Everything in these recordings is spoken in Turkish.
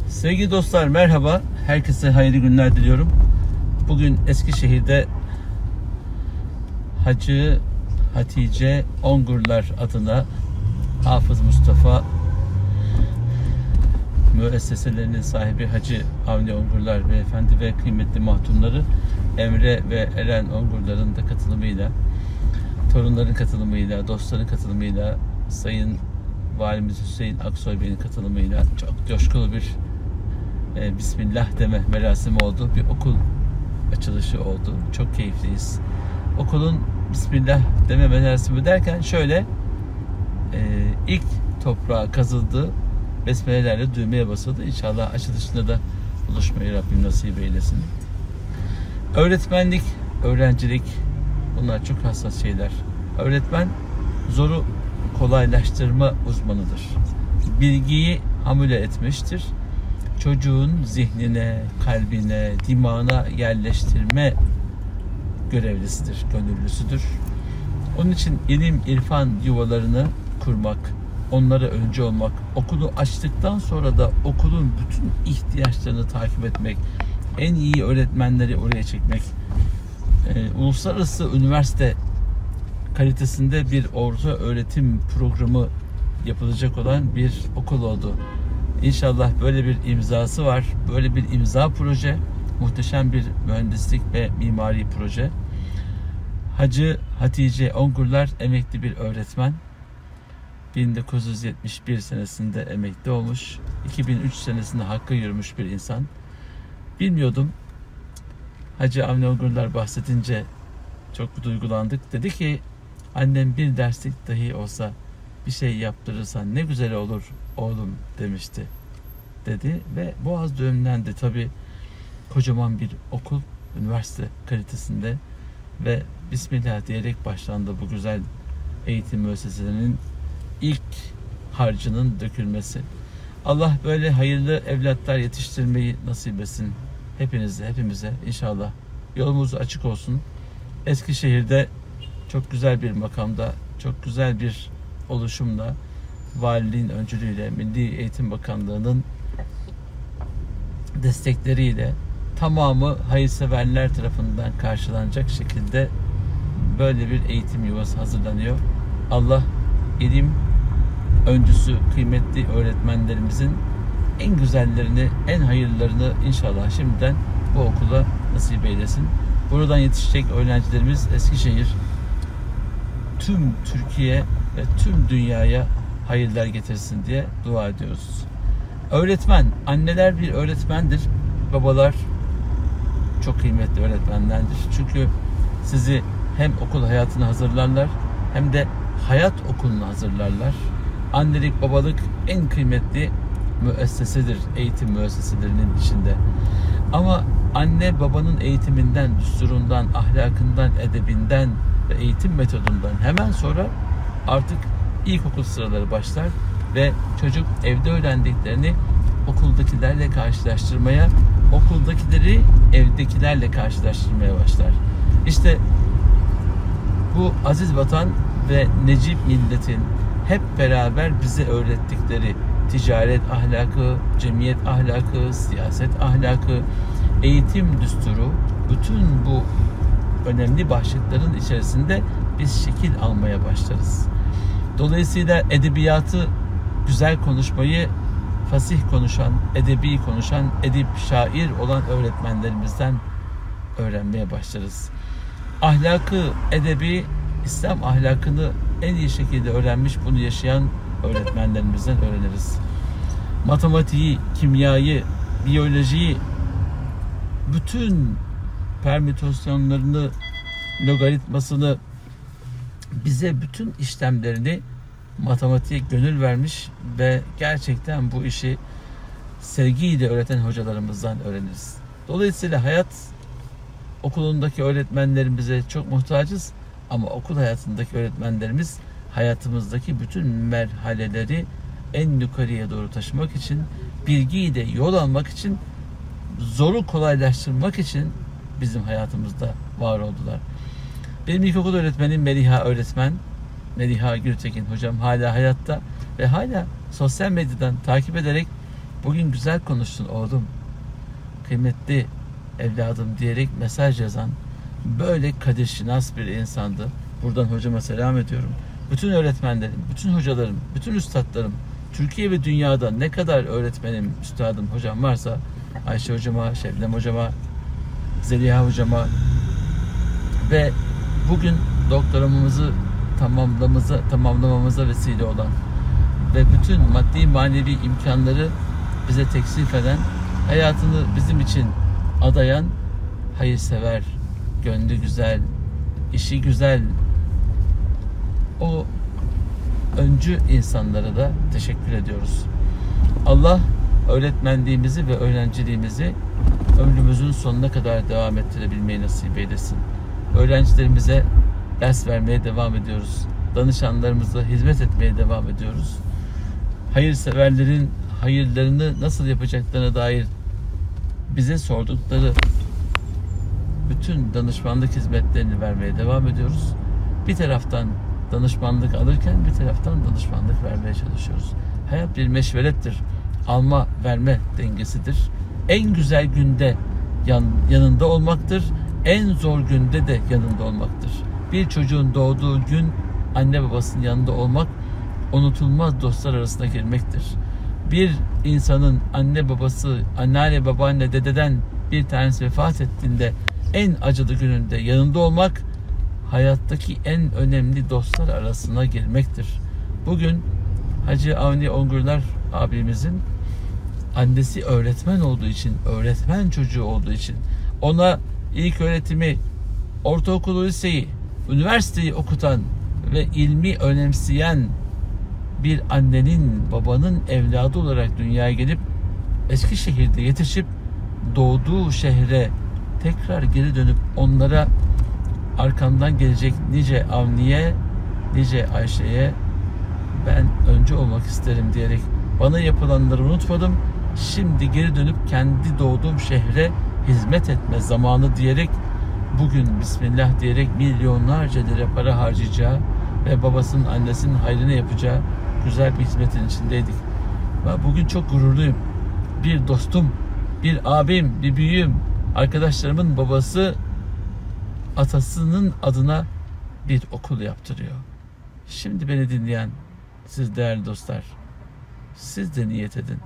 Sevgili dostlar, merhaba. Herkese hayırlı günler diliyorum. Bugün Eskişehir'de Hacı Hatice Ongurlar adına Hafız Mustafa müesseselerinin sahibi Hacı Avni Ongurlar Beyefendi ve kıymetli mahtumları Emre ve Eren Ongurlar'ın da katılımıyla, torunların katılımıyla, dostların katılımıyla, Sayın Valimiz Hüseyin Aksoy Bey'in katılımıyla çok coşkulu bir Bismillah deme merasimi oldu. Bir okul açılışı oldu. Çok keyifliyiz. Okulun Bismillah deme merasimi derken şöyle ilk toprağa kazıldı. Besmelelerle düğmeye basıldı. İnşallah açılışında da buluşmayı Rabbim nasip eylesin. Öğretmenlik, öğrencilik, bunlar çok hassas şeyler. Öğretmen zoru kolaylaştırma uzmanıdır. Bilgiyi hamle etmiştir. Çocuğun zihnine, kalbine, dimağına yerleştirme görevlisidir, gönüllüsüdür. Onun için ilim, irfan yuvalarını kurmak, onlara öncü olmak, okulu açtıktan sonra da okulun bütün ihtiyaçlarını takip etmek, en iyi öğretmenleri oraya çekmek, uluslararası üniversite kalitesinde bir orta öğretim programı yapılacak olan bir okul oldu. İnşallah böyle bir imzası var. Böyle bir imza proje. Muhteşem bir mühendislik ve mimari proje. Hacı Hatice Ongurlar emekli bir öğretmen. 1971 senesinde emekli olmuş. 2003 senesinde hakka yürümüş bir insan. Bilmiyordum. Hacı Avni Ongurlar bahsedince çok duygulandık. Dedi ki, annem bir derslik dahi olsa bir şey yaptırırsan ne güzel olur oğlum demişti dedi ve boğaz düğümlendi. Tabi kocaman bir okul, üniversite kalitesinde ve Bismillah diyerek başlandı bu güzel eğitim müesseselerinin ilk harcının dökülmesi. Allah böyle hayırlı evlatlar yetiştirmeyi nasip etsin hepinize, hepimize inşallah. Yolumuz açık olsun. Eskişehir'de çok güzel bir makamda, çok güzel bir oluşumla, valiliğin öncülüğüyle, Milli Eğitim Bakanlığı'nın destekleriyle tamamı hayırseverler tarafından karşılanacak şekilde böyle bir eğitim yuvası hazırlanıyor. Allah ilim öncüsü kıymetli öğretmenlerimizin en güzellerini, en hayırlarını inşallah şimdiden bu okula nasip eylesin. Buradan yetişecek öğrencilerimiz Eskişehir, tüm Türkiye ve tüm dünyaya hayırlar getirsin diye dua ediyoruz. Öğretmen, anneler bir öğretmendir. Babalar çok kıymetli öğretmenlerdir. Çünkü sizi hem okul hayatına hazırlarlar hem de hayat okuluna hazırlarlar. Annelik, babalık en kıymetli müessesedir, eğitim müesseselerinin içinde. Ama anne babanın eğitiminden, düsturundan, ahlakından, edebinden ve eğitim metodundan hemen sonra artık ilkokul sıraları başlar ve çocuk evde öğrendiklerini okuldakilerle karşılaştırmaya, okuldakileri evdekilerle karşılaştırmaya başlar. İşte bu aziz vatan ve necip milletin hep beraber bize öğrettikleri ticaret ahlakı, cemiyet ahlakı, siyaset ahlakı, eğitim düsturu, bütün bu önemli başlıkların içerisinde biz şekil almaya başlarız. Dolayısıyla edebiyatı, güzel konuşmayı, fasih konuşan, edebi konuşan, edip şair olan öğretmenlerimizden öğrenmeye başlarız. Ahlakı, edebi, İslam ahlakını en iyi şekilde öğrenmiş, bunu yaşayan öğretmenlerimizden öğreniriz. Matematiği, kimyayı, biyolojiyi, bütün permütasyonlarını, logaritmasını, bize bütün işlemlerini matematiğe gönül vermiş ve gerçekten bu işi sevgiyle öğreten hocalarımızdan öğreniriz. Dolayısıyla hayat okulundaki öğretmenlerimize çok muhtacız ama okul hayatındaki öğretmenlerimiz hayatımızdaki bütün merhaleleri en yukarıya doğru taşımak için, bilgiyi de yol almak için, zoru kolaylaştırmak için bizim hayatımızda var oldular. Benim ilkokul öğretmenim Meliha öğretmen, Meliha Gültekin hocam hala hayatta ve hala sosyal medyadan takip ederek bugün güzel konuştun oğlum, kıymetli evladım diyerek mesaj yazan böyle kadirşinas bir insandı. Buradan hocama selam ediyorum. Bütün öğretmenlerim, bütün hocalarım, bütün üstadlarım, Türkiye ve dünyada ne kadar öğretmenim, üstadım, hocam varsa Ayşe hocama, Şebnem hocama, Zeliha hocama ve bugün doktoramızı tamamlamamıza vesile olan ve bütün maddi manevi imkanları bize teksif eden, hayatını bizim için adayan, hayırsever, gönlü güzel, işi güzel, o öncü insanlara da teşekkür ediyoruz. Allah öğretmenliğimizi ve öğrenciliğimizi ömrümüzün sonuna kadar devam ettirebilmeyi nasip eylesin. Öğrencilerimize ders vermeye devam ediyoruz. Danışanlarımıza hizmet etmeye devam ediyoruz. Hayırseverlerin hayırlarını nasıl yapacaklarına dair bize sordukları bütün danışmanlık hizmetlerini vermeye devam ediyoruz. Bir taraftan danışmanlık alırken bir taraftan danışmanlık vermeye çalışıyoruz. Hayat bir meşverettir. Alma verme dengesidir. En güzel günde yanında olmaktır. En zor günde de yanında olmaktır. Bir çocuğun doğduğu gün anne babasının yanında olmak unutulmaz dostlar arasına girmektir. Bir insanın anne babası, anneanne, babaanne, dededen bir tanesi vefat ettiğinde en acılı gününde yanında olmak hayattaki en önemli dostlar arasına girmektir. Bugün Hacı Avni Ongurlar abimizin annesi öğretmen olduğu için, öğretmen çocuğu olduğu için ona ilk öğretimi, ortaokulu, liseyi, üniversiteyi okutan ve ilmi önemseyen bir annenin, babanın evladı olarak dünyaya gelip Eskişehir'de yetişip doğduğu şehre tekrar geri dönüp onlara arkamdan gelecek nice Avni'ye, nice Ayşe'ye ben önce olmak isterim diyerek bana yapılanları unutmadım. Şimdi geri dönüp kendi doğduğum şehre hizmet etme zamanı diyerek bugün Bismillah diyerek milyonlarca lira para harcayacağı ve babasının, annesinin hayrını yapacağı güzel bir hizmetin içindeydik. Ben bugün çok gururluyum. Bir dostum, bir abim, bir büyüğüm, arkadaşlarımın babası atasının adına bir okul yaptırıyor. Şimdi beni dinleyen siz değerli dostlar, siz de niyet edin.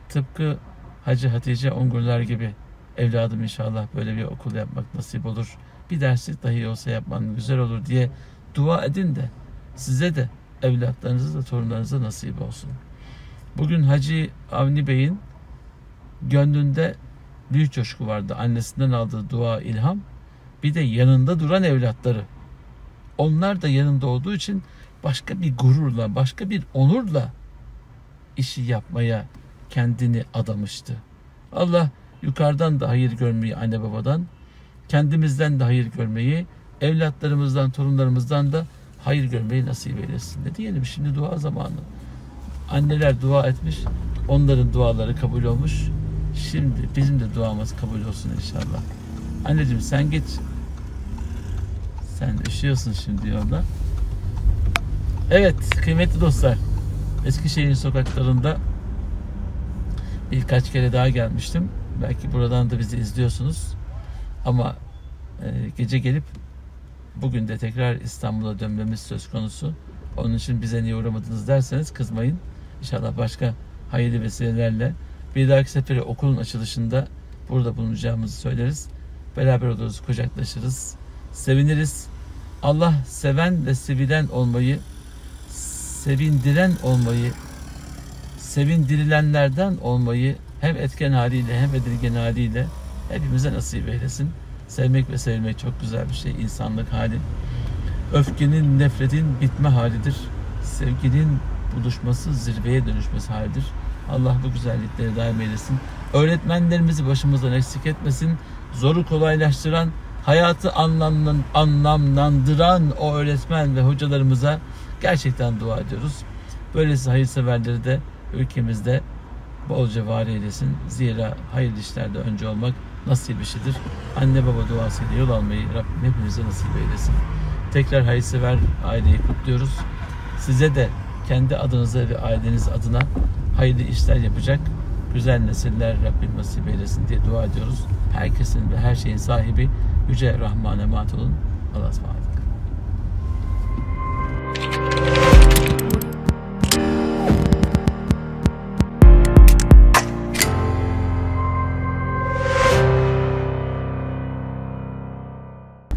Tıpkı Hacı Hatice Ongurlar gibi evladım inşallah böyle bir okul yapmak nasip olur. Bir derslik dahi olsa yapman güzel olur diye dua edin de size de evlatlarınıza da torunlarınıza nasip olsun. Bugün Hacı Avni Bey'in gönlünde büyük coşku vardı. Annesinden aldığı dua, ilham. Bir de yanında duran evlatları. Onlar da yanında olduğu için başka bir gururla, başka bir onurla işi yapmaya kendini adamıştı. Allah yukarıdan da hayır görmeyi anne babadan, kendimizden de hayır görmeyi, evlatlarımızdan, torunlarımızdan da hayır görmeyi nasip eylesin. Ne diyelim, şimdi dua zamanı. Anneler dua etmiş, onların duaları kabul olmuş. Şimdi bizim de duamız kabul olsun inşallah. Anneciğim sen geç. Sen üşüyorsun şimdi yolda. Evet kıymetli dostlar, Eskişehir'in sokaklarında birkaç kere daha gelmiştim. Belki buradan da bizi izliyorsunuz. Ama gece gelip bugün de tekrar İstanbul'a dönmemiz söz konusu. Onun için bize niye uğramadınız derseniz kızmayın. İnşallah başka hayırlı vesilelerle bir dahaki sefere okulun açılışında burada bulunacağımızı söyleriz. Beraber oluruz, kucaklaşırız, seviniriz. Allah seven ve sevilen olmayı, sevindiren olmayı, sevindirilenlerden olmayı hem etken haliyle hem edilgen haliyle hepimize nasip eylesin. Sevmek ve sevilmek çok güzel bir şey, insanlık hali. Öfkenin, nefretin bitme halidir. Sevginin buluşması, zirveye dönüşmesi halidir. Allah bu güzellikleri daim eylesin. Öğretmenlerimizi başımızdan eksik etmesin. Zoru kolaylaştıran, hayatı anlamlandıran o öğretmen ve hocalarımıza gerçekten dua ediyoruz. Böylesi hayırseverleri de ülkemizde bolca var eylesin. Zira hayırlı işlerde önce olmak nasip işidir. Anne baba duasıyla yol almayı Rabbim hepimize nasip eylesin. Tekrar hayırsever aileyi kutluyoruz. Size de kendi adınıza ve aileniz adına hayırlı işler yapacak güzel nesiller Rabbim nasip eylesin diye dua ediyoruz. Herkesin ve her şeyin sahibi Yüce Rahman'a emanet olun. Allah'a ısmarladık.